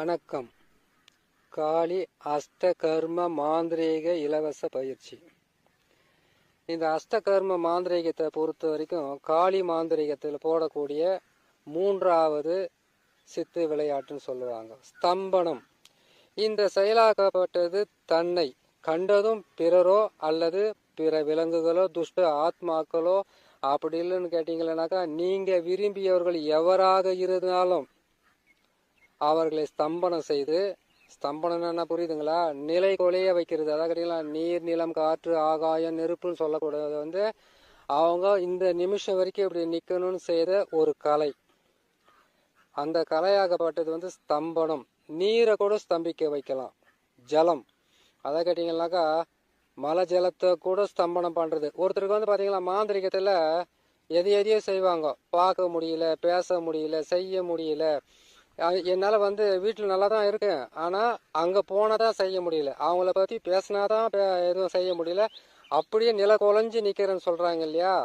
வணக்கம். காளி அஷ்டகர்ம மாந்திரீக இலவச பயிற்சி. இந்த அஷ்டகர்ம மாந்திரீகத்தை பொறுத்த வரைக்கும் காளி மாந்திரீகத்தில் போடக்கூடிய மூன்றாவது சித்து விளையாட்டுன்னு சொல்லுவாங்க. ஸ்தம்பனம். இந்த செயலாக்கப்பட்டது தன்னை கண்டதும் பிறரோ அல்லது பிற விலங்குகளோ துஷ்ட ஆத்மாக்களோ அப்படி இல்லைன்னு கேட்டீங்களனாக்கா, நீங்க விரும்பியவர்கள் எவராக இருந்தாலும் அவர்களை ஸ்தம்பனம் செய்து, ஸ்தம்பனம் என்ன புரியுதுங்களா, நிலை கொலைய வைக்கிறது. அதாவது கேட்டீங்களா, நீர் நிலம் காற்று ஆகாயம் நெருப்புன்னு சொல்லக்கூடாது. அவங்க இந்த நிமிஷம் வரைக்கும் இப்படி நிக்கணும்னு செய்த ஒரு கலை. அந்த கலையாகப்பட்டது ஸ்தம்பனம். நீரை கூட ஸ்தம்பிக்க வைக்கலாம். ஜலம், அதை கேட்டீங்கன்னாக்கா மலை ஜலத்தை கூட ஸ்தம்பனம் பண்றது. ஒருத்தருக்கு பாத்தீங்களா, மாந்திரிகத்துல எதையோ செய்வாங்க. பார்க்க முடியல, பேச முடியல, செய்ய முடியல. என்னால் வீட்டில் நல்லா தான் இருக்கேன், ஆனால் அங்கே போனதான் செய்ய முடியல. அவங்கள பற்றி பேசினாதான் எதுவும் செய்ய முடியல. அப்படியே நில குலைஞ்சு நிற்கிறேன்னு சொல்கிறாங்க இல்லையா.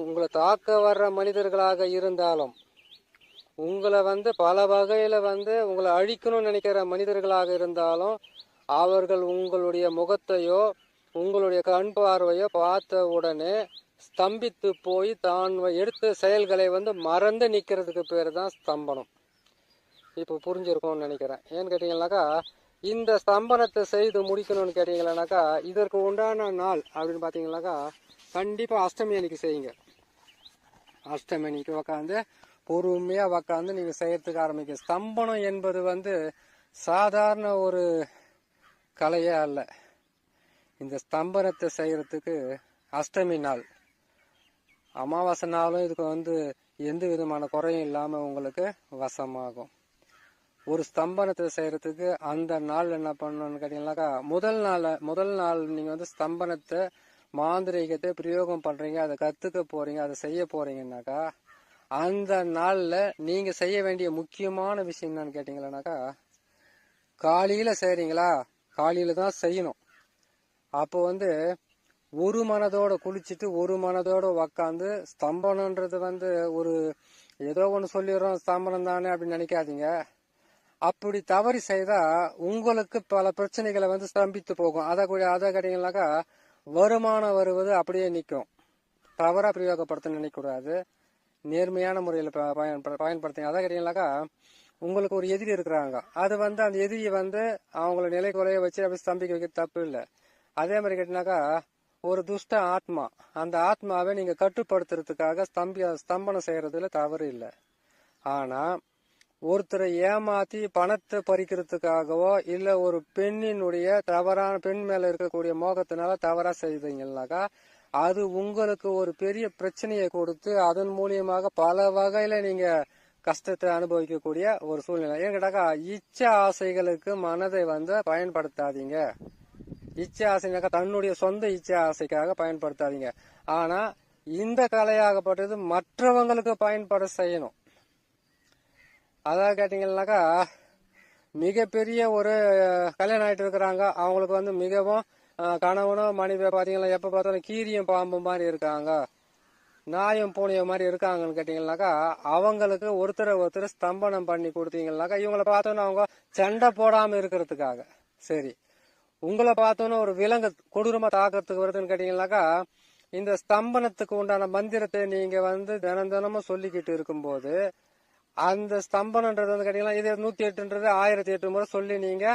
உங்களை தாக்க வர்ற மனிதர்களாக இருந்தாலும், உங்களை பல வகையில் உங்களை அழிக்கணும்னு நினைக்கிற மனிதர்களாக இருந்தாலும், அவர்கள் உங்களுடைய முகத்தையோ உங்களுடைய கண் பார்வையோ பார்த்த உடனே ஸ்தம்பித்து போய் தான் எடுத்த செயல்களை மறந்து நிற்கிறதுக்கு பேர் தான் ஸ்தம்பனம். இப்போ புரிஞ்சிருக்கும்னு நினைக்கிறேன். ஏன்னு கேட்டீங்கன்னாக்கா, இந்த ஸ்தம்பனத்தை செய்து முடிக்கணும்னு கேட்டீங்கன்னாக்கா, இதற்கு உண்டான நாள் அப்படின்னு பார்த்தீங்கன்னாக்கா, கண்டிப்பாக அஷ்டமி அன்னைக்கு செய்யுங்க. அஷ்டமி அன்னைக்கு உக்காந்து பொறுமையாக உக்காந்து நீங்கள் செய்யறதுக்கு ஆரம்பிக்க. ஸ்தம்பனம் என்பது சாதாரண ஒரு கலையே அல்ல. இந்த ஸ்தம்பனத்தை செய்யறதுக்கு அஷ்டமி நாள், அமாவாசை நாளும் இதுக்கு எந்த விதமான குறையும் இல்லாமல் உங்களுக்கு வசமாகும். ஒரு ஸ்தம்பனத்தை செய்யறதுக்கு அந்த நாள் என்ன பண்ணணும்னு கேட்டீங்கன்னாக்கா, முதல் நாள் நீங்கள் ஸ்தம்பனத்தை மாந்திரீகத்தை பிரயோகம் பண்ணுறீங்க, அதை கற்றுக்க போகிறீங்க, அதை செய்ய போகிறீங்கன்னாக்கா, அந்த நாளில் நீங்கள் செய்ய வேண்டிய முக்கியமான விஷயம் என்னன்னு கேட்டிங்கன்னாக்கா, காலையில் செய்கிறீங்களா, காலையில் தான் செய்யணும். அப்போ ஒரு மனதோட குளிச்சுட்டு ஒரு மனதோட உக்காந்து, ஸ்தம்பனன்றது ஒரு ஏதோ ஒன்று சொல்லிடுறோம் ஸ்தம்பனம் தானே அப்படின்னு நினைக்காதீங்க. அப்படி தவறி செய்தா உங்களுக்கு பல பிரச்சனைகளை ஸ்தம்பித்து போகும். அதை கேட்டீங்கன்னாக்கா, வருமானம் வருவது அப்படியே நிற்கும். தவறா பிரயோகப்படுத்த நினைக்கக்கூடாது. நேர்மையான முறையில் பயன்படுத்துங்க. அதை கேட்டீங்கன்னாக்கா, உங்களுக்கு ஒரு எதிரி இருக்கிறாங்க, அது அந்த எதிரியை அவங்கள நிலை குலைய வச்சு அப்படி ஸ்தம்பிக்க வைக்க தப்பு இல்லை. அதே மாதிரி கேட்டீங்கன்னாக்கா, ஒரு துஷ்ட ஆத்மா, அந்த ஆத்மாவை நீங்க கட்டுப்படுத்துறதுக்காக ஸ்தம்பனம் செய்யறதுல தவறு இல்லை. ஆனா ஒருத்தரை ஏமாத்தி பணத்தை பறிக்கிறதுக்காகவோ இல்ல ஒரு பெண்ணினுடைய தவறான பெண் மேல இருக்கக்கூடிய மோகத்தினால தவறா செய்தீங்கன்னாக்கா, அது உங்களுக்கு ஒரு பெரிய பிரச்சனையை கொடுத்து அதன் மூலியமாக பல வகையில நீங்க கஷ்டத்தை அனுபவிக்கக்கூடிய ஒரு சூழ்நிலை. ஏன்னு கேட்டாக்கா, இச்ச ஆசைகளுக்கு மனதை பயன்படுத்தாதீங்க. இச்சை ஆசைனாக்கா தன்னுடைய சொந்த இச்சை ஆசைக்காக பயன்படுத்தாதீங்க. ஆனா இந்த கலையாகப்பட்டது மற்றவங்களுக்கு பயன்பட செய்யணும். அதாவது கேட்டீங்கன்னாக்கா, மிகப்பெரிய ஒரு கல்யாணம் ஆயிட்டு இருக்கிறாங்க, அவங்களுக்கு மிகவும் கணவனோ மனைவியோ பாத்தீங்கன்னா எப்ப பார்த்தாலும் கீரியும் பாம்பு மாதிரி இருக்காங்க, நாயும் பூனையும் மாதிரி இருக்காங்கன்னு கேட்டீங்கன்னாக்கா, அவங்களுக்கு ஒருத்தர் ஸ்தம்பனம் பண்ணி கொடுத்தீங்கன்னாக்கா, இவங்களை பார்த்தோன்னா அவங்க சண்டை போடாம இருக்கிறதுக்காக, சரி உங்களை பார்த்தோன்னு ஒரு விலங்கு கொடூரமா தாக்கிறதுக்கு வருதுன்னு கேட்டீங்கன்னாக்கா, இந்த ஸ்தம்பனத்துக்கு உண்டான மந்திரத்தை நீங்க தினமும் சொல்லிக்கிட்டு இருக்கும்போது, அந்த ஸ்தம்பனன்றது கேட்டீங்கன்னா, இது 108ன்றது 1008 முறை சொல்லி நீங்க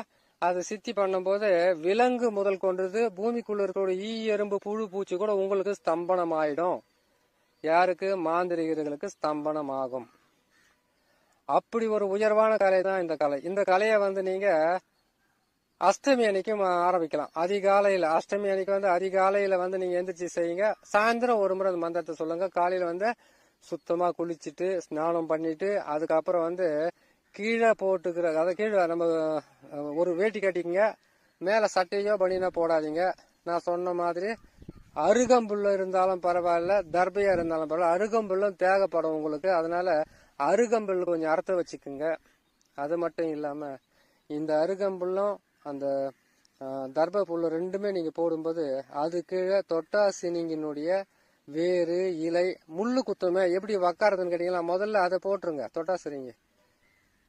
அதை சித்தி பண்ணும்போது, விலங்கு முதல் கொண்டது பூமிக்குள்ள இருக்கக்கூடிய ஈ எறும்பு புழு பூச்சி கூட உங்களுக்கு ஸ்தம்பனம் ஆயிடும். யாருக்கு? மாந்திரிகர்களுக்கு ஸ்தம்பனம் ஆகும். அப்படி ஒரு உயர்வான கலை தான் இந்த கலை. இந்த கலையை நீங்க அஷ்டமி அன்னைக்கு ஆரம்பிக்கலாம். அதிகாலையில அஷ்டமி அன்னைக்கு அதிகாலையில நீங்க எந்திரிச்சு செய்யுங்க. சாயந்தரம் ஒரு முறை அந்த மந்திரத்தை சொல்லுங்க. காலையில சுத்தமா குளிச்சுட்டு ஸ்நானம் பண்ணிட்டு, அதுக்கப்புறம் கீழே போட்டுக்கிற, அதை கீழே நம்ம ஒரு வேட்டி கட்டிக்குங்க. மேல சட்டையோ பனியனோ போடாதீங்க. நான் சொன்ன மாதிரி அருகம்புல்ல இருந்தாலும் பரவாயில்ல, தர்பையா இருந்தாலும் பரவாயில்ல, அருகம்புல்லும் தேவைப்படும் உங்களுக்கு. அதனால அருகம்புல் கொஞ்சம் அறுத்து வச்சுக்குங்க. அது மட்டும் இல்லாம இந்த அருகம்புல்லும் அந்த தர்ப புல்லு ரெண்டுமே நீங்க போடும்போது, அது கீழே தொட்டாசினிங்கினுடைய வேறு இலை முள்ளு குத்துமே எப்படி உக்காரதுன்னு கேட்டீங்கன்னா, முதல்ல அதை போட்டுருங்க. தொட்டாசினிங்க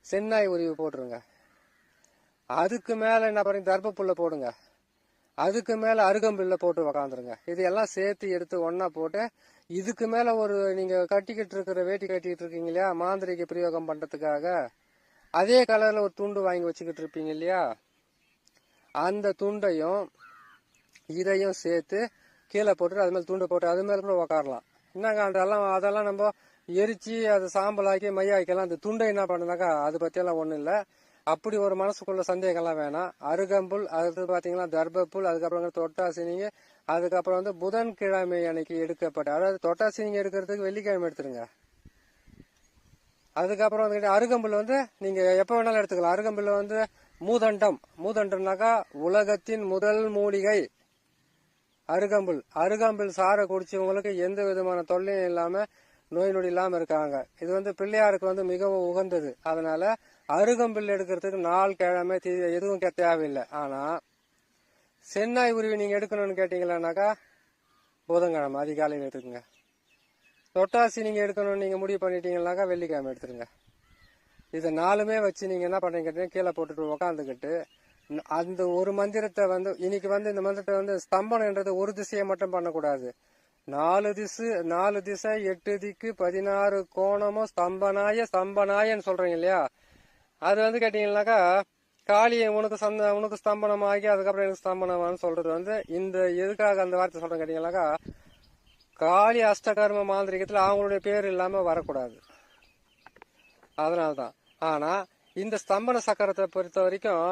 சென்னாய் உருவி போட்டுருங்க. அதுக்கு மேல என்ன பண்ணுங்க, தர்பப்புல்ல போடுங்க. அதுக்கு மேல அருகம்பில்ல போட்டு உக்காந்துருங்க. இது எல்லாம் சேர்த்து எடுத்து ஒன்னா போட்டு, இதுக்கு மேல ஒரு நீங்க கட்டிக்கிட்டு இருக்கிற வேட்டி கட்டிக்கிட்டு இருக்கீங்க இல்லையா, மாந்திரிக பிரயோகம் பண்றதுக்காக அதே கலர்ல ஒரு துண்டு வாங்கி வச்சுக்கிட்டு இருப்பீங்க இல்லையா, அந்த துண்டையும் இதையும் சேர்த்து கீழே போட்டுட்டு அது மேல துண்டை போட்டு அது மேல கூட உக்காரலாம். என்னங்க அதெல்லாம் நம்ம எரிச்சு அது சாம்பலாக்கி மையாக்கலாம். அந்த துண்டை என்ன பண்ணுனாக்கா அது பத்தியெல்லாம் ஒண்ணும் இல்லை. அப்படி ஒரு மனசுக்குள்ள சந்தேகம்லாம் வேணாம். அருகம்புல், அடுத்து பாத்தீங்கன்னா தர்பப்புல், அதுக்கப்புறம் தொட்டாசினிங்க, அதுக்கப்புறம் வந்து புதன்கிழமை அன்னைக்கு எடுக்கப்பட்ட, அதாவது தொட்டாசினிங்க எடுக்கிறதுக்கு வெள்ளிக்கிழமை எடுத்துருங்க. அதுக்கப்புறம் வந்து அருகம்புல் வந்து நீங்க எப்ப வேணாலும் எடுத்துக்கலாம். அருகம்புல் வந்து மூதண்டம்னாக்கா உலகத்தின் முதல் மூலிகை அருகம்புல் சாரை குடிச்சவங்களுக்கு எந்த விதமான தொல்லையும் இல்லாம நோய் நொடி இல்லாம இருக்காங்க. இது வந்து பிள்ளையாருக்கு வந்து மிகவும் உகந்தது. அதனால அருகம்புல் எடுக்கிறதுக்கு நாள் கிழமை எதுவும் தேவையில்லை. ஆனா சென்னாய் உருவி நீங்க எடுக்கணும்னு கேட்டீங்களானாக்கா புதன்கிழமை அதிகாலையில் எடுத்துக்கோங்க. தொட்டாசி நீங்க எடுக்கணும்னு நீங்க முடிவு பண்ணிட்டீங்கன்னாக்கா வெள்ளிக்கிழமை எடுத்துருங்க. இதை நாலுமே வச்சு நீங்க என்ன பண்றீங்க கேட்டீங்கன்னா, கீழே போட்டுட்டு உக்காந்துக்கிட்டு அந்த ஒரு மந்திரத்தை வந்து இன்னைக்கு வந்து இந்த மந்திரத்தை வந்து ஸ்தம்பனம்ன்றது ஒரு திசையை மட்டும் பண்ணக்கூடாது. 4 திசை 8 திக்கு 16 கோணமும் ஸ்தம்பனாயன்னு சொல்றீங்க இல்லையா, அது வந்து கேட்டீங்கன்னாக்கா காளியை உனக்கு ஸ்தம்பனமாகி அதுக்கப்புறம் எனக்கு ஸ்தம்பனமானு சொல்றது வந்து இந்த எதுக்காக அந்த வார்த்தை சொல்றேன் கேட்டீங்கன்னாக்கா, காளி அஷ்டகர்ம மாந்திரிகத்துல அவங்களுடைய பேர் இல்லாம வரக்கூடாது. அதனால்தான். ஆனா இந்த ஸ்தம்பன சக்கரத்தை பொறுத்த வரைக்கும்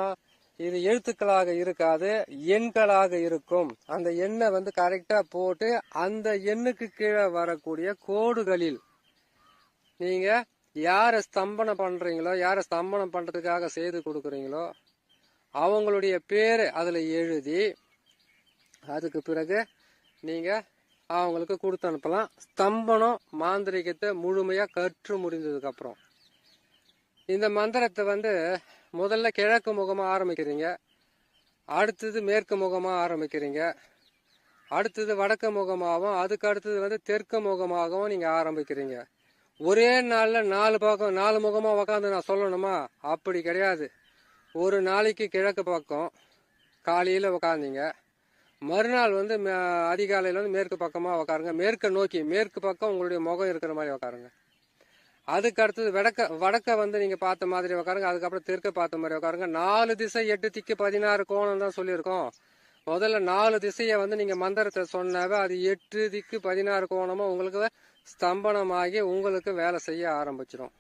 இது எழுத்துக்களாக இருக்காது, எண்களாக இருக்கும். அந்த எண்ணை வந்து கரெக்டா போட்டு அந்த எண்ணுக்கு கீழே வரக்கூடிய கோடுகளில் நீங்க யார ஸ்தம்பனம் பண்றீங்களோ, யார ஸ்தம்பனம் பண்றதுக்காக செய்து கொடுக்குறீங்களோ அவங்களுடைய பேரு அதுல எழுதி அதுக்கு பிறகு நீங்க அவங்களுக்கு கொடுத்து அனுப்பலாம். ஸ்தம்பனம் மாந்திரிகத்தை முழுமையா கற்று முடிந்ததுக்கு அப்புறம் இந்த மந்திரத்தை வந்து முதல்ல கிழக்கு முகமா ஆரம்பிக்கிறீங்க, அடுத்தது மேற்கு முகமா ஆரம்பிக்கிறீங்க, அடுத்தது வடக்கு முகமாகவும், அதுக்கு அடுத்தது வந்து தெற்கு முகமாகவும் நீங்க ஆரம்பிக்கிறீங்க. ஒரே நாள்ல 4 முகமா உக்காந்து நான் சொல்லணுமா? அப்படி கிடையாது. ஒரு நாளைக்கு கிழக்கு பக்கம் காலையில உக்காந்தீங்க, மறுநாள் வந்து அதிகாலையில வந்து மேற்கு பக்கமா உக்காருங்க. மேற்கு நோக்கி மேற்கு பக்கம் உங்களுடைய முகம் இருக்கிற மாதிரி உக்காருங்க. அதுக்கு அடுத்தது வடக்க வந்து நீங்க பார்த்த மாதிரி உட்காருங்க. அதுக்கப்புறம் தெற்க பார்த்த மாதிரி உட்காருங்க. 4 திசை 8 திக்கு 16 கோணம் தான் சொல்லியிருக்கோம். முதல்ல 4 திசையை வந்து நீங்க மந்திரத்தை சொன்னாவே அது 8 திக்கு 16 கோணமும் உங்களுக்கு ஸ்தம்பனமாகி உங்களுக்கு வேலை செய்ய ஆரம்பிச்சிடும்.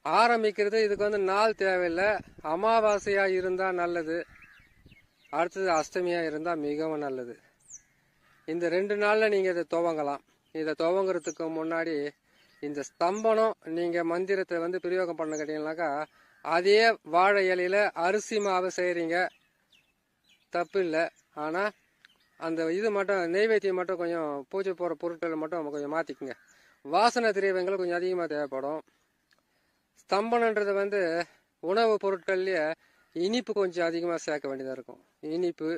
ஆரம்பிக்கிறது இதுக்கு வந்து நாள் தேவையில்லை. அமாவாசையா இருந்தா நல்லது, அடுத்தது அஷ்டமியா இருந்தா மிகவும் நல்லது. இந்த 2 நாள்ல நீங்க இதை துவங்கலாம். இதை துவங்குறதுக்கு முன்னாடி இந்த ஸ்தம்பனம் நீங்க மந்திரத்தை வந்து பிரயோகம் பண்ண கேட்டீங்கன்னாக்கா, அதே வாழை இலையில அரிசி மாவு செய்யறீங்க, தப்பு இல்லை. ஆனா அந்த இது மட்டும் நெய்வேத்தியம் மட்டும் கொஞ்சம் பூஜை போற பொருட்களை மட்டும் கொஞ்சம் மாத்திக்குங்க. வாசனை திரவியங்கள் கொஞ்சம் அதிகமாக தேவைப்படும். ஸ்தம்பனன்றது வந்து உணவு பொருட்கள்லயே இனிப்பு கொஞ்சம் அதிகமாக சேர்க்க வேண்டியதாக இருக்கும். இனிப்பு,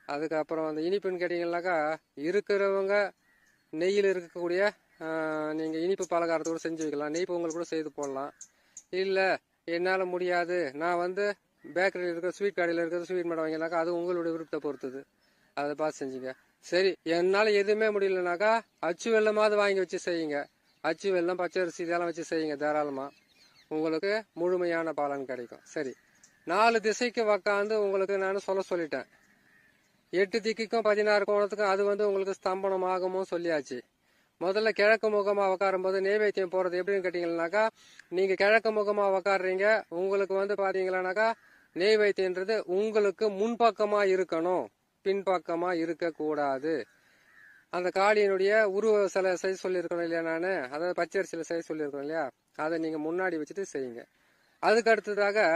அதுக்கப்புறம் அந்த இனிப்புன்னு கேட்டீங்கன்னாக்கா இருக்கிறவங்க நெய்யில் இருக்கக்கூடிய நீங்கள் இனிப்பு பலகாரத்தோடு செஞ்சு வைக்கலாம். நெய் பொங்கல் கூட செய்து போடலாம். இல்லை என்னால் முடியாது, நான் வந்து பேக்கரியில் இருக்கிற ஸ்வீட் கடையில் இருக்கிற ஸ்வீட் மேடம் வாங்கினாக்கா அது உங்களுடைய விருப்பத்தை பொறுத்தது, அதை பார்த்து செஞ்சுங்க. சரி, என்னால் எதுவுமே முடியலனாக்கா அச்சு வெள்ளமாவது வாங்கி வச்சு செய்யுங்க. அச்சு வெள்ளம், பச்சரிசி இதெல்லாம் வச்சு செய்யுங்க. தாராளமாக உங்களுக்கு முழுமையான பலன் கிடைக்கும். சரி, 4 திசைக்கு உக்காந்து உங்களுக்கு நான் சொல்லிட்டேன். 8 திக்குக்கும் 16 கோணத்துக்கும் அது வந்து உங்களுக்கு ஸ்தம்பனம் ஆகுமோ சொல்லியாச்சு. முதல்ல கிழக்கு முகமா உக்காரும் போது நெய்வேத்தியம் போறது எப்படின்னு கேட்டீங்கன்னாக்கா, நீங்க கிழக்கு முகமா உக்காடுறீங்க, உங்களுக்கு வந்து பாத்தீங்கன்னாக்கா நெய்வேத்தியன்றது உங்களுக்கு முன்பக்கமா இருக்கணும், பின்பக்கமா இருக்க கூடாது. அந்த காளியினுடைய உருவ சிலை செய்ய சொல்லியிருக்கணும் இல்லையா, நான் அதாவது பச்சரிசியில செய்ய சொல்லியிருக்கோம் இல்லையா, அதை நீங்க முன்னாடி வச்சுட்டு செய்யுங்க. அதுக்கு அடுத்ததாக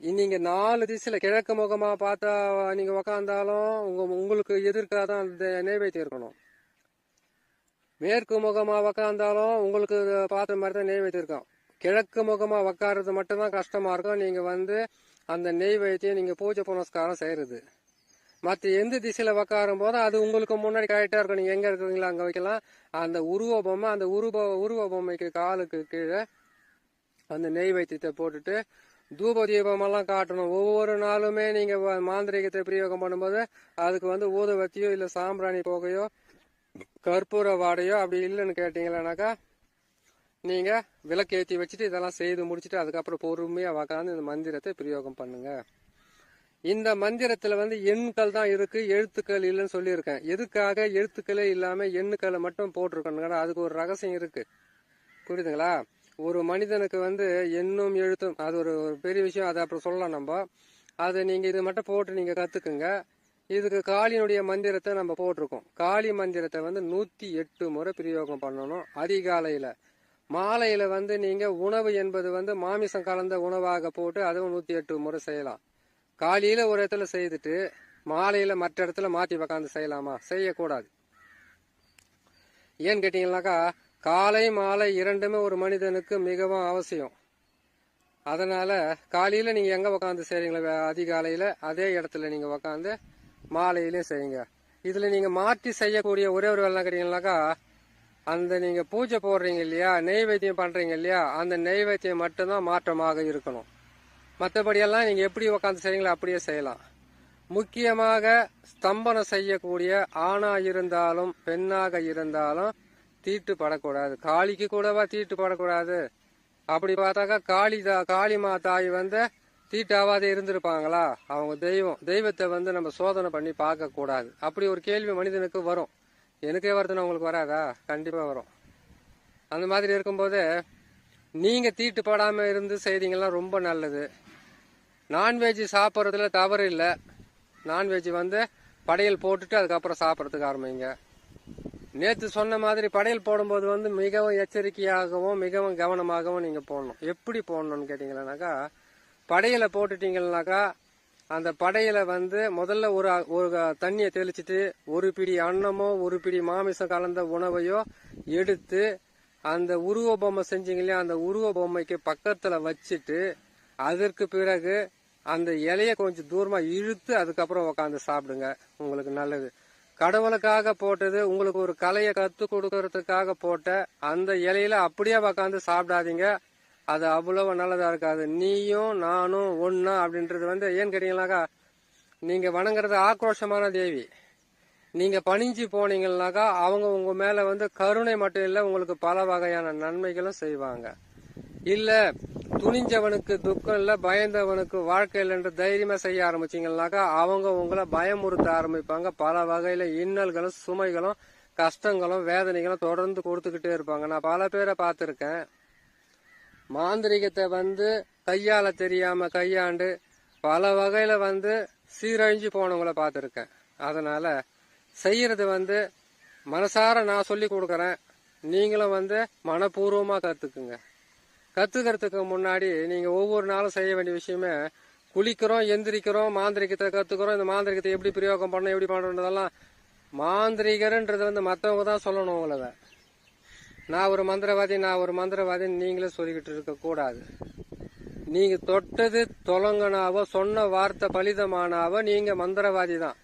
நீங்க 4 திசையில கிழக்கு முகமா பார்த்தா நீங்க உக்காந்தாலும் உங்களுக்கு எதிர்க்காதான் அந்த நெய்வேத்தியம் இருக்கணும். மேற்கு முகமா உக்காந்தாலும் உங்களுக்கு பார்த்த மாதிரி தான் நெய்வேத்தியம் இருக்கும். கிழக்கு முகமா உக்காடுறது மட்டும்தான் கஷ்டமா இருக்கும். நீங்க வந்து அந்த நெய்வேத்தியம் நீங்க பூஜை புனஸ்காரம் செய்யறது. மற்ற எந்த திசையில உக்காரும் போதும் அது உங்களுக்கு முன்னாடி கரெக்டா இருக்கும். நீங்க எங்க இருக்கிறீங்களோ அங்க வைக்கலாம். அந்த உருவ பொம்மை, அந்த உருவ பொம்மைக்கு காலுக்கு கீழே அந்த நெய் வைத்தியத்தை போட்டுட்டு தூப தீபமெல்லாம் காட்டணும். ஒவ்வொரு நாளுமே நீங்க மாந்திரிகத்தை பிரயோகம் பண்ணும்போது அதுக்கு ஊதுவத்தியோ இல்ல சாம்பிராணி புகையோ கற்பூர வாடையோ அப்படி இல்லைன்னு கேட்டீங்கன்னாக்கா நீங்க விளக்கேற்றி வச்சுட்டு இதெல்லாம் செய்து முடிச்சுட்டு அதுக்கப்புறம் பொறுமையா உக்காந்து இந்த மந்திரத்தை பிரயோகம் பண்ணுங்க. இந்த மந்திரத்துல எண்கள் தான் இருக்கு, எழுத்துக்கள் இல்லைன்னு சொல்லியிருக்கேன். எதுக்காக எழுத்துக்களே இல்லாம எண்ணுக்களை மட்டும் போட்டிருக்கணுங்கன்னா அதுக்கு ஒரு ரகசியம் இருக்கு, புரியுதுங்களா? ஒரு மனிதனுக்கு எண்ணும் எழுத்தும் அது ஒரு பெரிய விஷயம், அதை அப்புறம் சொல்லலாம் நம்ம. அதை நீங்க இது மட்டும் போட்டு நீங்க கத்துக்குங்க. இதுக்கு காளியினுடைய மந்திரத்தை நம்ம போட்டிருக்கோம். காளி மந்திரத்தை 108 முறை பிரயோகம் பண்ணணும் அதிகாலையில. மாலையில நீங்க உணவு என்பது மாமிசம் கலந்த உணவாக போட்டு அதுவும் 108 முறை செய்யலாம். காலையில ஒரு இடத்துல செய்துட்டு மாலையில மற்ற இடத்துல மாத்தி உக்காந்து செய்யலாமா? செய்யக்கூடாது. ஏன்னு கேட்டீங்கன்னாக்கா காலை மாலை இரண்டுமே ஒரு மனிதனுக்கு மிகவும் அவசியம். அதனால காலையில நீங்க எங்க உக்காந்து செய்றீங்களா அதிகாலையில அதே இடத்துல நீங்க உக்காந்து மாலையிலயும் செய்யுங்க. இதுல நீங்க மாற்றி செய்யக்கூடிய ஒரே ஒரு வேலை கேட்டீங்கன்னாக்கா அந்த நீங்க பூஜை போடுறீங்க இல்லையா, நெய்வேத்தியம் பண்றீங்க இல்லையா, அந்த நெய்வேத்தியம் மட்டும்தான் மாற்றமாக இருக்கணும். மற்றபடியெல்லாம் நீங்க எப்படி உக்காந்து செய்றீங்களோ அப்படியே செய்யலாம். முக்கியமாக ஸ்தம்பனம் செய்யக்கூடிய ஆணா இருந்தாலும் பெண்ணாக இருந்தாலும் தீட்டு படக்கூடாது. காளிக்கு கூடவா தீட்டு படக்கூடாது? அப்படி பார்த்தாக்கா காளிமா தாய் தீட்டாவாதே இருந்திருப்பாங்களா? அவங்க தெய்வத்தை நம்ம சோதனை பண்ணி பார்க்க கூடாது. அப்படி ஒரு கேள்வி மனிதனுக்கு வரும். எனக்கே வருதுன்னா உங்களுக்கு வராதா? கண்டிப்பா வரும். அந்த மாதிரி இருக்கும்போது நீங்க தீட்டு படாம இருந்து செய்தீங்கன்னா ரொம்ப நல்லது. நான்வெஜ் சாப்பிட்றதுல தவறு இல்லை. நான்வெஜ் படையல் போட்டுட்டு அதுக்கப்புறம் சாப்பிட்றதுக்கு ஆரம்பிங்க. நேற்று சொன்ன மாதிரி படையல் போடும்போது மிகவும் எச்சரிக்கையாகவும் மிகவும் கவனமாகவும் நீங்க போடணும். எப்படி போடணும்னு கேட்டீங்கன்னாக்கா படையலை போட்டுட்டீங்கன்னாக்கா அந்த படையில முதல்ல ஒரு தண்ணியை தெளிச்சுட்டு ஒரு பிடி அன்னமோ ஒரு பிடி மாமிசம் கலந்த உணவையோ எடுத்து அந்த உருவ பொம்மை செஞ்சீங்க இல்லையா, அந்த உருவ பொம்மைக்கு பக்கத்துல வச்சுட்டு அதற்கு பிறகு அந்த இலைய கொஞ்சம் தூரமா இழுத்து அதுக்கப்புறம் உக்காந்து சாப்பிடுங்க. உங்களுக்கு நல்லது. கடவுளுக்காக போட்டது, உங்களுக்கு ஒரு கலையை கத்து கொடுக்கறதுக்காக போட்ட அந்த இலையில அப்படியே உக்காந்து சாப்பிடாதீங்க. அது அவ்வளவு நல்லதா இருக்காது. நீயும் நானும் ஒன்னா அப்படின்றது ஏன்னு கேட்டீங்கன்னாக்கா நீங்க வணங்குறது ஆக்ரோஷமான தேவி. நீங்க பணிஞ்சு போனீங்கன்னாக்கா அவங்க உங்க மேல கருணை மட்டும் இல்ல உங்களுக்கு பல வகையான நன்மைகளும் செய்வாங்க. இல்ல துணிஞ்சவனுக்கு துக்கம் இல்ல பயந்தவனுக்கு வாழ்க்கை இல்லைன்ற தைரியமா செய்ய ஆரம்பிச்சீங்கன்னாக்கா அவங்க உங்களை பயமுறுத்த ஆரம்பிப்பாங்க. பல வகையில இன்னல்களும் சுமைகளும் கஷ்டங்களும் வேதனைகளும் தொடர்ந்து கொடுத்துக்கிட்டே இருப்பாங்க. நான் பல பேரை பார்த்திருக்கேன். மாந்திரிகத்தை கையால தெரியாம கையாண்டு பல வகையில சீரழிஞ்சு போனவங்கள பார்த்திருக்கேன். அதனால செய்யறது மனசார நான் சொல்லி கொடுக்கறேன். நீங்களும் மனப்பூர்வமா கத்துக்குங்க. கத்துக்கிறதுக்கு முன்னாடி நீங்க ஒவ்வொரு நாளும் செய்ய வேண்டிய விஷயமே குளிக்கிறோம், எந்திரிக்கிறோம், மாந்திரிகத்தை கத்துக்கிறோம். இந்த மாந்திரிகத்தை எப்படி பிரயோகம் பண்ணணும், எப்படி பண்றதெல்லாம் மாந்திரிகர்ன்றது மற்றவங்க தான் சொல்லணும். உங்களை நான் ஒரு மந்திரவாதின்னு நீங்களே சொல்லிக்கிட்டு இருக்க கூடாது. நீங்க தொட்டது தொலங்கனாவோ சொன்ன வார்த்தை பலிதமானாவோ நீங்க மந்திரவாதி தான்.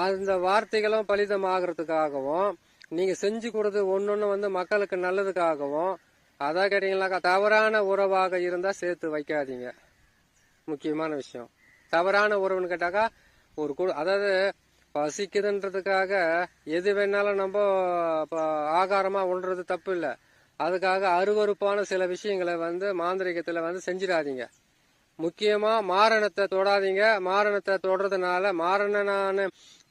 அந்த வார்த்தைகளும் பலிதமாகறதுக்காகவும் நீங்க செஞ்சு கொடுத்து ஒன்னொன்னு மக்களுக்கு நல்லதுக்காகவும் அதான் கேட்டீங்கன்னாக்கா தவறான உறவாக இருந்தா சேர்த்து வைக்காதீங்க. முக்கியமான விஷயம். தவறான உறவுன்னு கேட்டாக்கா அதாவது பசிக்குதுன்றதுக்காக எது வேணாலும் நம்ம ஆகாரமா உண்றது தப்பு இல்லை. அதுக்காக அருவருப்பான சில விஷயங்களை மாந்திரிகத்துல செஞ்சிடாதீங்க. முக்கியமா மாரணத்தை தொடாதீங்க. மாரணத்தை தொடுறதுனால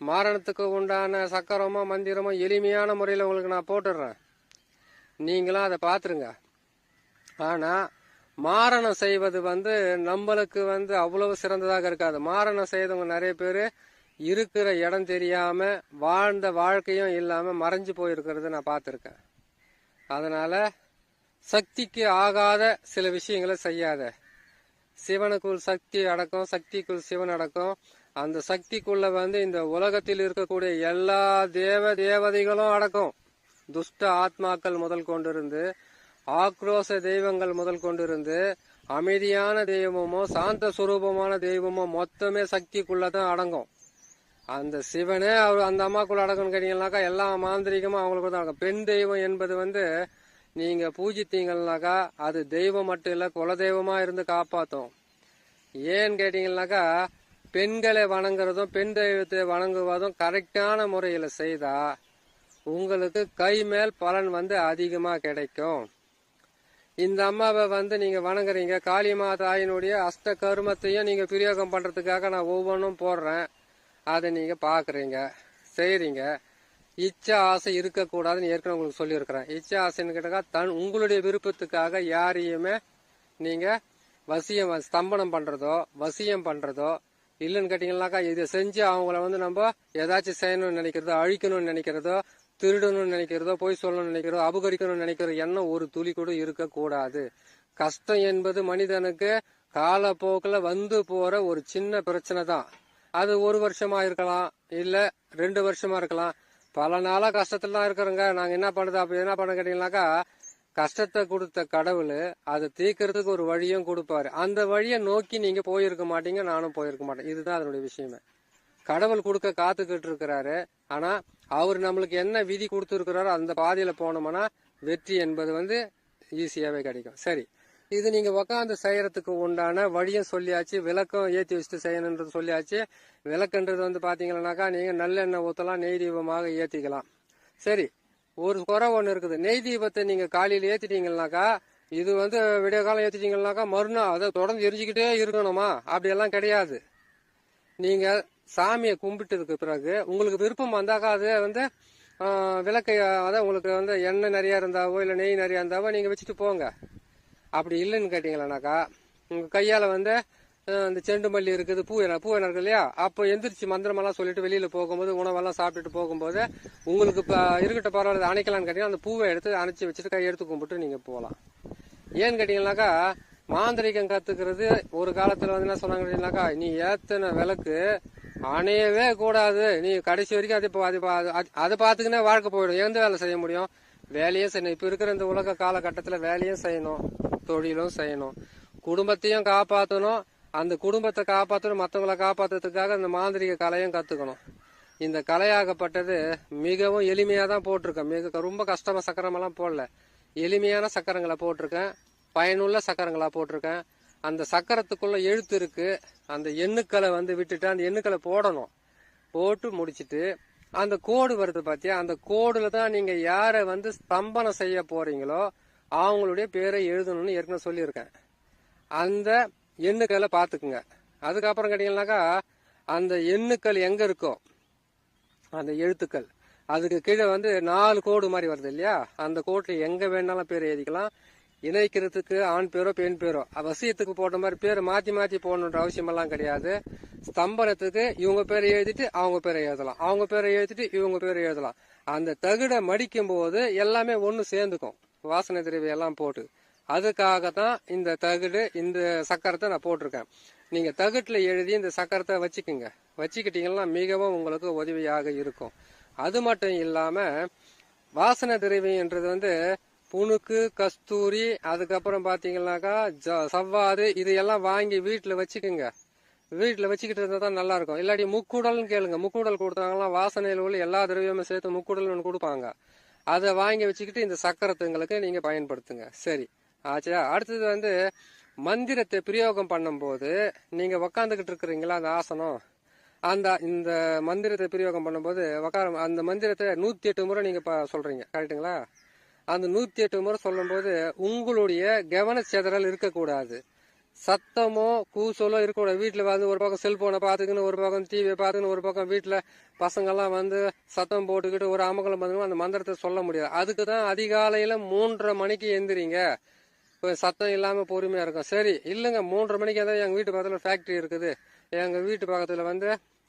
மாரணத்துக்கு உண்டான சக்கரமோ மந்திரமோ எளிமையான முறையில உங்களுக்கு நான் போட்டுடுறேன். நீங்களும் அதை பாத்துருங்க. ஆனா மாரணம் செய்வது நம்மளுக்கு அவ்வளவு சிறந்ததாக இருக்காது. மாரணம் செய்தவங்க நிறைய பேரு இருக்கிற இடம் தெரியாம வாழ்ந்த வாழ்க்கையும் இல்லாம மறைஞ்சு போயிருக்கிறது நான் பார்த்திருக்கேன். அதனால சக்திக்கு ஆகாத சில விஷயங்களை செய்யாத. சிவனுக்குள் சக்தி அடக்கம், சக்திக்குள் சிவன் அடக்கம். அந்த சக்திக்குள்ள இந்த உலகத்தில் இருக்கக்கூடிய எல்லா தேவதைகளும் அடக்கம். துஷ்ட ஆத்மாக்கள் முதல் கொண்டிருந்து ஆக்ரோஷ தெய்வங்கள் முதல் கொண்டிருந்து அமைதியான தெய்வமோ சாந்த சுரூபமான தெய்வமோ மொத்தமே சக்திக்குள்ளதான் அடங்கும். அந்த சிவனே அந்த அம்மாக்குள்ள அடக்கம்னு கேட்டீங்கன்னாக்கா எல்லா மாந்திரிகமும் அவங்களுக்கு தான் அடங்கும். பெண் தெய்வம் என்பது நீங்க பூஜித்தீங்கன்னாக்கா அது தெய்வம் மட்டும் இல்ல, குலதெய்வமா இருந்து காப்பாத்தும். ஏன்னு கேட்டீங்கன்னாக்கா, பெண்களை வணங்குறதும் பெண் தெய்வத்தை வணங்குவதும் கரெக்டான முறையில செய்தா உங்களுக்கு கை மேல் பலன் வந்து அதிகமா கிடைக்கும். இந்த அம்மாவை வந்து நீங்க வணங்குறீங்க, காளிமா தாயினுடைய அஷ்ட கர்மத்தையும் நீங்க பிரயோகம் பண்றதுக்காக நான் ஒவ்வொன்றும் போடுறேன். அதை நீங்க பாக்குறீங்க, செய்யறீங்க. இச்சா ஆசை இருக்கக்கூடாதுன்னு ஏற்கனவே உங்களுக்கு சொல்லியிருக்கிறேன். இச்சா ஆசைன்னு கேட்டாக்கா உங்களுடைய விருப்பத்துக்காக யாரையுமே நீங்க ஸ்தம்பனம் பண்றதோ வசியம் பண்றதோ இல்லைன்னு கேட்டீங்கன்னாக்கா, இதை செஞ்சு அவங்கள வந்து நம்ம ஏதாச்சும் செய்யணும்னு நினைக்கிறதோ, அழிக்கணும்னு நினைக்கிறதோ, திருடணும்னு நினைக்கிறதோ, பொய் சொல்லணும்னு நினைக்கிறதோ, அபகரிக்கணும்னு நினைக்கிற எண்ணம் ஒரு துளி கூட இருக்கக்கூடாது. கஷ்டம் என்பது மனிதனுக்கு காலப்போக்கில் வந்து போற ஒரு சின்ன பிரச்சனை தான். அது 1 வருஷமா இருக்கலாம், இல்ல 2 வருஷமா இருக்கலாம். பல நாளா கஷ்டத்துல தான் இருக்கிறோங்க, நாங்க என்ன பண்ணுறது? அப்ப என்ன பண்ண கேட்டீங்கன்னாக்கா, கஷ்டத்தை கொடுத்த கடவுள் அதை தீர்க்கறதுக்கு ஒரு வழியும் கொடுப்பாரு. அந்த வழியை நோக்கி நீங்க போயிருக்க மாட்டீங்க, நானும் போயிருக்க மாட்டேன். இதுதான் அதனுடைய விஷயமே. கடவுள் கொடுக்க காத்துக்கிட்டு இருக்கிறாரு. ஆனா அவர் நம்மளுக்கு என்ன விதி கொடுத்துருக்கிறாரோ அந்த பாதையில போனோம்னா வெற்றி என்பது வந்து ஈஸியாவே கிடைக்கும். சரி, இது நீங்க உக்காந்து செய்யறதுக்கு உண்டான வழியும் சொல்லியாச்சு, விளக்கம் ஏற்றி வச்சுட்டு செய்யணுன்றது சொல்லியாச்சு. விளக்குன்றது வந்து பாத்தீங்கன்னாக்கா, நீங்க நல்லெண்ணெய் ஊத்தலாம், நெய் தீபமாக ஏத்திக்கலாம். சரி, ஒரு குறை ஒண்ணு இருக்குது. நெய் தீபத்தை நீங்க காலையில ஏத்திட்டீங்கன்னாக்கா, இது வந்து விடிய காலம் ஏத்திட்டீங்கன்னாக்கா மறுநாள் அதை தொடர்ந்து எரிஞ்சுக்கிட்டே இருக்கணுமா? அப்படியெல்லாம் கிடையாது. நீங்க சாமியை கும்பிட்டதுக்கு பிறகு உங்களுக்கு விருப்பம் வந்தாக்கா அது வந்து விளக்கை, அதான் உங்களுக்கு வந்து எண்ணெய் நிறைய இருந்தாவோ இல்லை நெய் நிறைய இருந்தாவோ நீங்க வச்சுட்டு போங்க. அப்படி இல்லைன்னு கேட்டீங்களானாக்கா, உங்க கையால வந்து இந்த செண்டு மல்லி இருக்குது, பூ என்ன இருக்கு இல்லையா, அப்போ எந்திரிச்சு மந்திரமெல்லாம் சொல்லிட்டு வெளியில போகும்போது உணவெல்லாம் சாப்பிட்டுட்டு போகும்போது உங்களுக்கு இருக்கட்ட பரவாயில்ல அணைக்கலான்னு கேட்டீங்கன்னா அந்த பூவை எடுத்து அணைச்சி வச்சுட்டு கை எடுத்து கும்பிட்டு நீங்க போகலாம். ஏன்னு கேட்டீங்கன்னாக்கா, மாந்திரிகம் கத்துக்கிறது ஒரு காலத்துல வந்து என்ன சொன்னாங்க கேட்டீங்கன்னாக்கா, நீ ஏத்தன விளக்கு அணையவே கூடாது, நீ கடைசி வரைக்கும் அதை பார்த்துக்கினே வாழ்க்கை போயிடும். எந்த வேலை செய்ய முடியும்? வேலையும் செய்யணும். இப்ப இருக்கிற இந்த உலக காலகட்டத்துல வேலையும் செய்யணும், தொழிலும் செய்யணும், குடும்பத்தையும் காப்பாற்றணும். அந்த குடும்பத்தை காப்பாற்றணும், மற்றவங்களை காப்பாற்றுறதுக்காக இந்த மாந்திரிக கலையும் கத்துக்கணும். இந்த கலையாகப்பட்டது மிகவும் எளிமையா தான் போட்டிருக்கேன். ரொம்ப கஷ்டமா சக்கரமெல்லாம் போடல, எளிமையான சக்கரங்களை போட்டிருக்கேன், பயனுள்ள சக்கரங்களா போட்டிருக்கேன். அந்த சக்கரத்துக்குள்ள எழுத்து இருக்கு, அந்த எண்ணுக்களை வந்து விட்டுட்டு அந்த எண்ணுக்களை போடணும். போட்டு முடிச்சுட்டு அந்த கோடு வருது பாத்தியா, அந்த கோடுல தான் நீங்க யாரை வந்து ஸ்தம்பனம் செய்ய போறீங்களோ அவங்களுடைய பேரை எழுதணும்னு ஏற்கனவே சொல்லியிருக்கேன். அந்த எண்ணுக்களை பாத்துக்குங்க. அதுக்கப்புறம் கேட்டீங்கன்னாக்கா, அந்த எண்ணுக்கள் எங்க இருக்கோ அந்த எழுத்துக்கள் அதுக்கு கீழே வந்து 4 கோடு மாதிரி வருது இல்லையா, அந்த கோட்ல எங்க வேணாலும் பேர் எழுதிக்கலாம். இணைக்கிறதுக்கு ஆண் பேரோ பெண் பேரோ, வசியத்துக்கு போட்ட மாதிரி பேர் மாத்தி மாத்தி போடணுன்ற அவசியம் எல்லாம் கிடையாது. ஸ்தம்பனத்துக்கு இவங்க பேரை எழுதிட்டு அவங்க பேரை எழுதலாம், அவங்க பேரை எழுதிட்டு இவங்க பேரை எழுதலாம். அந்த தகுடை மடிக்கும் போது எல்லாமே ஒண்ணு சேர்ந்துக்கும், வாசனை திரவியம் எல்லாம் போட்டு. அதுக்காகத்தான் இந்த தகுடு, இந்த சக்கரத்தை நான் போட்டிருக்கேன். நீங்க தகுட்டுல எழுதி இந்த சக்கரத்தை வச்சுக்குங்க. வச்சுக்கிட்டீங்கன்னா மிகவும் உங்களுக்கு உதவியாக இருக்கும். அது மட்டும் இல்லாம வாசனை திரவியம்ன்றது வந்து புணுக்கு, கஸ்தூரி, அதுக்கப்புறம் பாத்தீங்கன்னாக்கா சவ்வாது, இது எல்லாம் வாங்கி வீட்டுல வச்சுக்குங்க. வீட்டுல வச்சுக்கிட்டு இருந்தா தான் நல்லா இருக்கும். இல்லாட்டி முக்குடல்னு கேளுங்க, முக்குடல் கொடுத்தாங்கன்னா வாசனையில உள்ள எல்லா திரவியமும் சேர்த்து முக்குடல் ஒன்று கொடுப்பாங்க. அதை வாங்கி வச்சுக்கிட்டு இந்த சக்கரத்துங்களுக்கு நீங்க பயன்படுத்துங்க. சரி ஆச்சா. அடுத்தது வந்து மந்திரத்தை பிரயோகம் பண்ணும் போது நீங்க உக்காந்துக்கிட்டு இருக்கிறீங்களா அந்த ஆசனம், இந்த மந்திரத்தை பிரயோகம் பண்ணும்போது அந்த மந்திரத்தை 108 முறை நீங்க சொல்றீங்க, கரெக்டுங்களா? அந்த 108 முறை சொல்லும் போது உங்களுடைய கவனச்சிதறல் இருக்கக்கூடாது, சத்தமோ கூசலோ இருக்கக்கூடாது. வீட்டுல வந்து ஒரு பக்கம் செல்போனை பாத்துக்கின்னு, ஒரு பக்கம் டிவியை பாத்துக்கின்னு, ஒரு பக்கம் வீட்டுல பசங்கெல்லாம் வந்து சத்தம் போட்டுக்கிட்டு ஒரு அமகலம் பண்ணுங்க, அந்த மந்திரத்தை சொல்ல முடியாது. அதுக்குதான் அதிகாலையில 3:30 மணிக்கு எந்திரிங்க, சத்தம் இல்லாம பொறுமையா இருக்கும். சரி இல்லைங்க, 3:30 மணிக்கு ஏதாவது எங்க வீட்டு பக்கத்துல ஃபேக்டரி இருக்குது, எங்க வீட்டு பக்கத்துல வந்து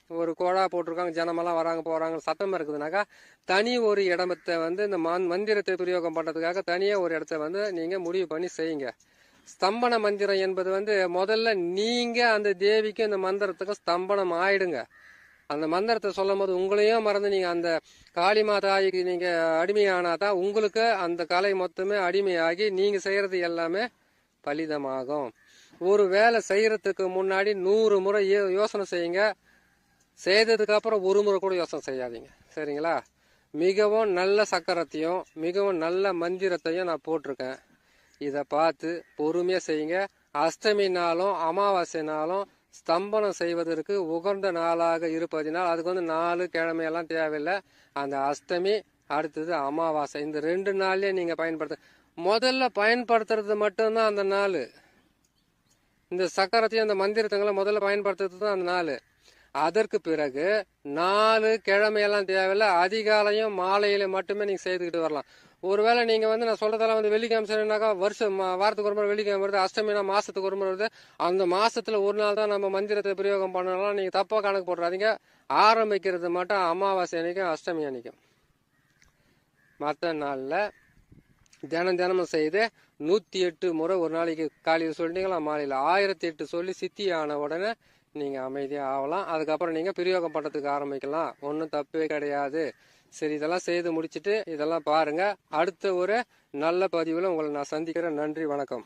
ஒரு கோழா போட்டிருக்காங்க, ஜனமெல்லாம் வராங்க போறாங்க, சத்தம் இருக்குதுனாக்கா தனி ஒரு இடத்தை வந்து இந்த மந்திரத்தை பிரயோகம் பண்றதுக்காக தனியா ஒரு இடத்த வந்து நீங்க முடிவு பண்ணி செய்யுங்க. ஸ்தம்பன மந்திரம் என்பது வந்து முதல்ல நீங்க அந்த தேவிக்கு அந்த மந்திரத்துக்கு ஸ்தம்பனம் ஆயிடுங்க. அந்த மந்திரத்தை சொல்லும் போது உங்களையும் மறந்து நீங்க அந்த காளிமா தாய்க்கு நீங்க அடிமையானாதான் உங்களுக்கு அந்த கலை மொத்தமே அடிமையாகி நீங்க செய்யறது எல்லாமே பலிதமாகும். ஒரு வேலை செய்யறதுக்கு முன்னாடி 100 முறை யோசனை செய்யுங்க. செய்ததுக்கு அப்புறம் ஒரு முறை கூட யோசனை செய்யாதீங்க, சரிங்களா? மிகவும் நல்ல சக்கரத்தையும் மிகவும் நல்ல மந்திரத்தையும் நான் போட்டிருக்கேன். இதை பார்த்து பொறுமையாக செய்யுங்க. அஷ்டமி நாளும் அமாவாசை நாளும் ஸ்தம்பனம் செய்வதற்கு உகந்த நாளாக இருப்பதினால் அதுக்கு 4 கிழமையெல்லாம் தேவையில்லை. அந்த அஷ்டமி அடுத்தது அமாவாசை, இந்த 2 நாள்லயே நீங்கள் முதல்ல பயன்படுத்துறது மட்டும்தான் அந்த நாள். இந்த சக்கரத்தையும் அந்த மந்திரத்தங்களை முதல்ல பயன்படுத்துறது தான் அந்த நாள். அதற்கு பிறகு 4 கிழமையெல்லாம் தேவையில்லை. அதிகாலையும் மாலையில மட்டுமே நீங்கள் செய்துக்கிட்டு வரலாம். ஒருவேளை நீங்கள் நான் சொல்றதெல்லாம் வெள்ளிக்கிழமை செய்யணும்னாக்கா வாரத்துக்கு ஒரு முறை வெள்ளிக்கிழமை வருது, அஷ்டமினா மாசத்துக்கு ஒரு முறை வருது, அந்த மாசத்துல ஒரு நாள் தான் நம்ம மந்திரத்தை பிரயோகம் பண்ணலாம். நீங்கள் தப்பா கணக்கு போடுறாதீங்க. ஆரம்பிக்கிறது மட்டும் அமாவாசை அன்னைக்கும் அஷ்டமி அன்னைக்கும். மற்ற நாளில் தினமும் செய்து 108 முறை ஒரு நாளைக்கு காலையில் சொல்லிட்டீங்களா, மாலையில் 1008 சொல்லி சித்தி ஆன உடனே நீங்கள் அமைதியாக ஆகலாம். அதுக்கப்புறம் நீங்கள் பிரயோகம் பண்ணுறதுக்கு ஆரம்பிக்கலாம். ஒன்றும் தப்பே கிடையாது. சரி, இதெல்லாம் செய்து முடிச்சுட்டு இதெல்லாம் பாருங்கள். அடுத்த ஒரு நல்ல பதிவில் உங்களை நான் சந்திக்கிறேன். நன்றி, வணக்கம்.